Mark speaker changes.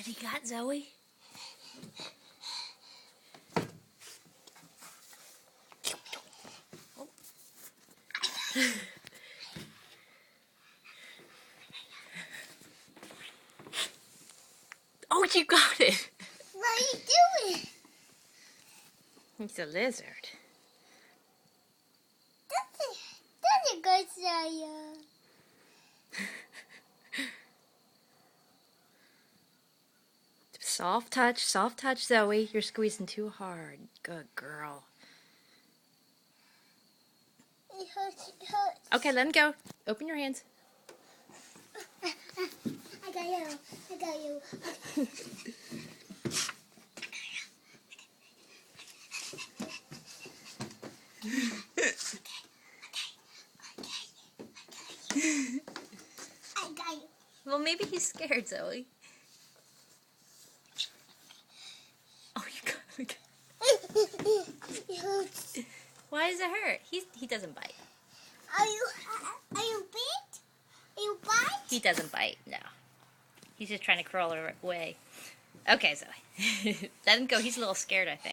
Speaker 1: What you got, Zoe? Oh. Oh, you got it!
Speaker 2: What are you doing?
Speaker 1: He's a lizard.
Speaker 2: That's a good idea.
Speaker 1: Soft touch, Zoe. You're squeezing too hard. Good girl.
Speaker 2: It hurts, it hurts.
Speaker 1: Okay, let him go. Open your hands.
Speaker 2: I got you. I got you. I got you.
Speaker 1: Well, maybe he's scared, Zoe. Oh, you got it.
Speaker 2: It hurts.
Speaker 1: Why does it hurt? He doesn't bite.
Speaker 2: Are you bit? Are you bite?
Speaker 1: He doesn't bite, no. He's just trying to crawl away. Okay, Zoe. Let him go. He's a little scared, I think.